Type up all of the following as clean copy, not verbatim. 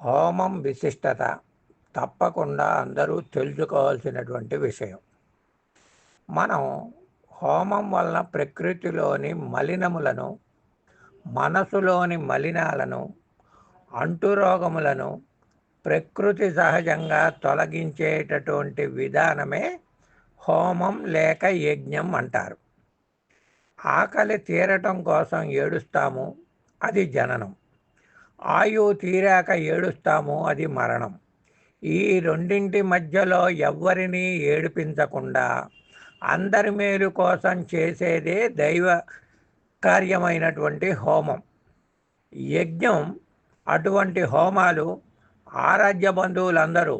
హోమం విశిష్టత తప్పకుండా అందరూ తెలుసుకోవాల్సినటువంటి విషయం. మనం హోమం వలన ప్రకృతిలోని మలినములను, మనసులోని మలినాలను, అంటురోగములను ప్రకృతి సహజంగా తొలగించేటటువంటి విధానమే హోమం లేక యజ్ఞం అంటారు. ఆకలి తీరటం కోసం ఏడుస్తాము, అది జననం. ఆయువు తీరాక ఏడుస్తాము, అది మరణం. ఈ రెండింటి మధ్యలో ఎవ్వరినీ ఏడిపించకుండా అందరి మేలు కోసం చేసేదే దైవ కార్యమైనటువంటి హోమం. యజ్ఞం అటువంటి హోమాలు ఆరాధ్య బంధువులందరూ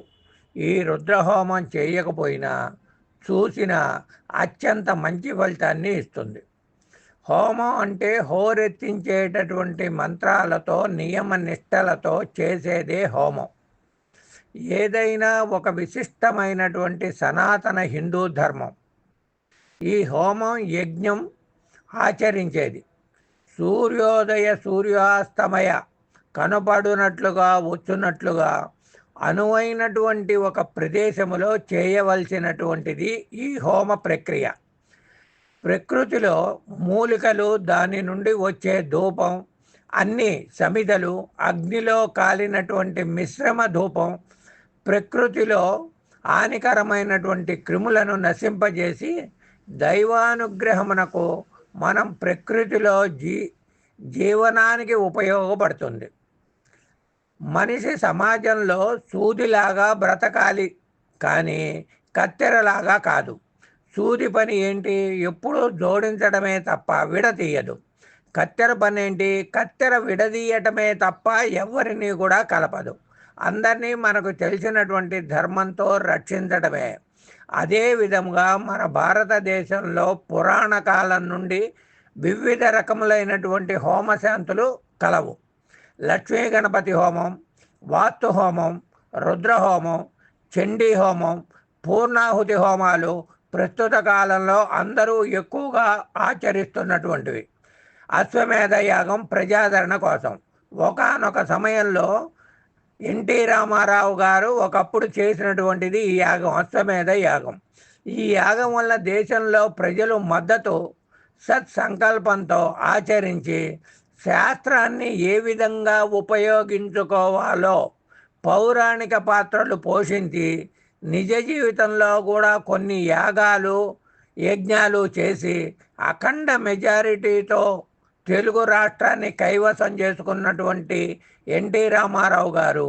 ఈ రుద్రహోమం చేయకపోయినా చూసిన అత్యంత మంచి ఫలితాన్ని ఇస్తుంది. హోమం అంటే హోరెత్తించేటటువంటి మంత్రాలతో నియమ నిష్టలతో చేసేదే హోమం. ఏదైనా ఒక విశిష్టమైనటువంటి సనాతన హిందూ ధర్మం ఈ హోమం యజ్ఞం ఆచరించేది. సూర్యోదయ సూర్యాస్తమయ కనపడునట్లుగా వచ్చున్నట్లుగా అనువైనటువంటి ఒక ప్రదేశములో చేయవలసినటువంటిది ఈ హోమ ప్రక్రియ. ప్రకృతిలో మూలికలు, దాని నుండి వచ్చే ధూపం, అన్ని సమిధలు, అగ్నిలో కాలినటువంటి మిశ్రమ ధూపం ప్రకృతిలో హానికరమైనటువంటి క్రిములను నశింపజేసి దైవానుగ్రహమునకు మనం ప్రకృతిలో జీవనానికి ఉపయోగపడుతుంది. మనిషి సమాజంలో సూదిలాగా బ్రతకాలి, కానీ కత్తెరలాగా కాదు. సూది పని ఏంటి? ఎప్పుడూ జోడించడమే తప్ప విడదీయదు. కత్తెర పని ఏంటి? కత్తెర విడదీయటమే తప్ప ఎవరిని కూడా కలపదు. అందరినీ మనకు తెలిసినటువంటి ధర్మంతో రక్షించడమే. అదే విధంగా మన భారతదేశంలో పురాణ కాలం నుండి వివిధ రకములైనటువంటి హోమశాంతులు కలవు. లక్ష్మీ గణపతి హోమం, వాస్తు హోమం, రుద్రహోమం, చండీ హోమం, పూర్ణాహుతి హోమాలు ప్రస్తుత కాలంలో అందరూ ఎక్కువగా ఆచరిస్తున్నటువంటివి. అశ్వమేధ యాగం ప్రజాదరణ కోసం ఒకానొక సమయంలో ఎన్టీ రామారావు గారు ఒకప్పుడు చేసినటువంటిది ఈ యాగం, అశ్వమేధ యాగం. ఈ యాగం వల్ల దేశంలో ప్రజలు మద్దతు సత్సంకల్పంతో ఆచరించి శాస్త్రాన్ని ఏ విధంగా ఉపయోగించుకోవాలో పౌరాణిక పాత్రలు పోషించి నిజ జీవితంలో కూడా కొన్ని యాగాలు యజ్ఞాలు చేసి అఖండ మెజారిటీతో తెలుగు రాష్ట్రాన్ని కైవసం చేసుకున్నటువంటి ఎన్టీ రామారావు గారు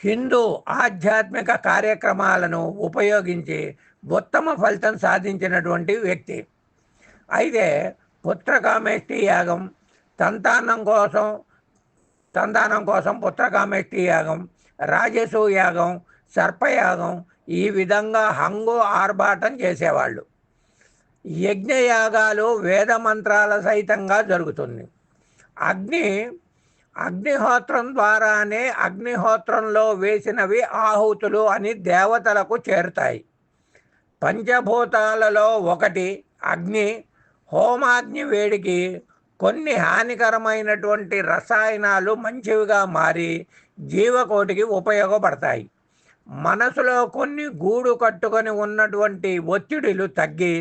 హిందూ ఆధ్యాత్మిక కార్యక్రమాలను ఉపయోగించి ఉత్తమ ఫలితం సాధించినటువంటి వ్యక్తి. అయితే పుత్రకామేష్టి యాగం, సంతానం కోసం పుత్రకామేష్టి యాగం, రాజసు యాగం, సర్పయాగం, ఈ విధంగా హంగు ఆర్భాటం చేసేవాళ్ళు. యజ్ఞయాగాలు వేద మంత్రాల సహితంగా జరుగుతుంది. అగ్నిహోత్రం ద్వారానే అగ్నిహోత్రంలో వేసినవి ఆహుతులు అని దేవతలకు చేరుతాయి. పంచభూతాలలో ఒకటి అగ్ని. హోమాగ్ని వేడికి కొన్ని హానికరమైనటువంటి రసాయనాలు మంచివిగా మారి జీవకోటికి ఉపయోగపడతాయి. మనసులో కొన్ని గూడు కట్టుకొని ఉన్నటువంటి ఒత్తిడులు తగ్గి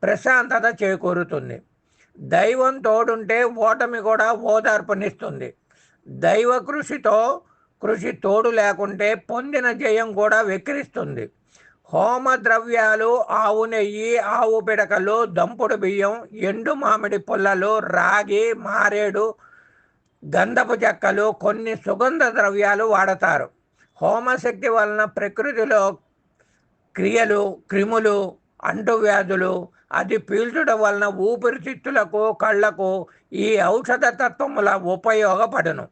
ప్రశాంతత చేకూరుతుంది. దైవం తోడుంటే ఓటమి కూడా ఓదార్పునిస్తుంది. దైవ కృషి తోడు లేకుంటే పొందిన జయం కూడా వెక్కిరిస్తుంది. హోమ ద్రవ్యాలు ఆవు నెయ్యి, ఆవు పిడకలు, దంపుడు బియ్యం, ఎండు మామిడి పుల్లలు, రాగి, మారేడు, గంధపు చెక్కలు, కొన్ని సుగంధ ద్రవ్యాలు వాడతారు. హోమశక్తి వలన ప్రకృతిలో క్రియలు, క్రిములు, అంటువ్యాధులు అది పీల్చడం వలన ఊపిరితిత్తులకు, కళ్ళకు ఈ ఔషధ తత్వముల ఉపయోగపడును.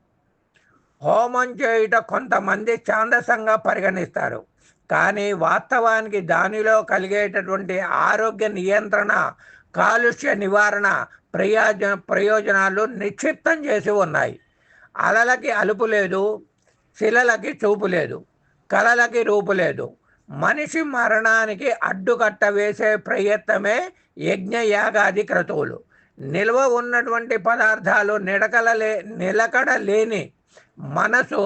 హోమం చేయుట కొంతమంది ఛాందసంగా పరిగణిస్తారు, కానీ వాస్తవానికి దానిలో కలిగేటటువంటి ఆరోగ్య నియంత్రణ, కాలుష్య నివారణ ప్రయోజనాలు నిక్షిప్తం చేసి ఉన్నాయి. అలలకి అలుపు లేదు, శిలలకి చూపు లేదు, కలలకి రూపు లేదు. మనిషి మరణానికి అడ్డుకట్ట వేసే ప్రయత్నమే యజ్ఞయాగాది క్రతువులు. నిల్వ ఉన్నటువంటి పదార్థాలు నిలకడ లేని మనసు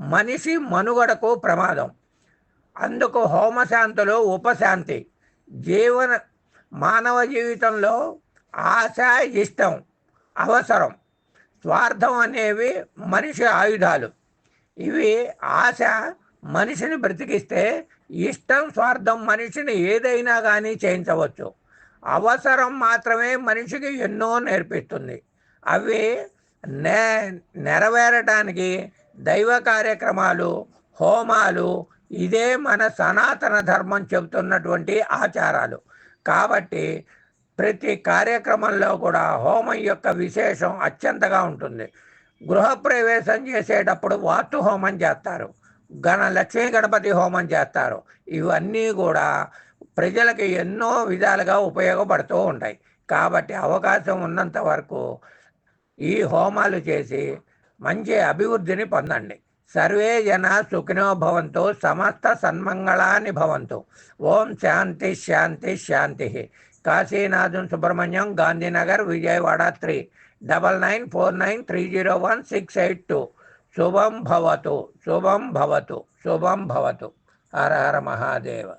మనిషి మనుగడకు ప్రమాదం. అందుకు హోమశాంతులు ఉపశాంతి. జీవన మానవ జీవితంలో ఆశ, ఇష్టం, అవసరం, స్వార్థం అనేవి మనిషి ఆయుధాలు. ఇవి ఆశ మనిషిని బ్రతికిస్తే, ఇష్టం, స్వార్థం మనిషిని ఏదైనా కానీ చేయించవచ్చు. అవసరం మాత్రమే మనిషికి ఎన్నో నేర్పిస్తుంది. అవి నెరవేరటానికి దైవ కార్యక్రమాలు, హోమాలు, ఇదే మన సనాతన ధర్మం చెబుతున్నటువంటి ఆచారాలు. కాబట్టి ప్రతి కార్యక్రమంలో కూడా హోమం యొక్క విశేషం అత్యంతగా ఉంటుంది. గృహప్రవేశం చేసేటప్పుడు వాస్తు హోమం చేస్తారు, లక్ష్మీ గణపతి హోమం చేస్తారు. ఇవన్నీ కూడా ప్రజలకి ఎన్నో విధాలుగా ఉపయోగపడుతూ ఉంటాయి. కాబట్టి అవకాశం ఉన్నంత వరకు ఈ హోమాలు చేసి మంచి అభివృద్ధిని పొందండి. సర్వే జన సుఖినో భవంతు, సమస్త సన్మంగళాని భవంతు. ఓం శాంతి శాంతి శాంతి. కాశీనాథన్ సుబ్రహ్మణ్యం, గాంధీనగర్, విజయవాడ 3949301682. శుభం భవతు, శుభం భవతు, శుభం భవతు. హర హర మహాదేవ.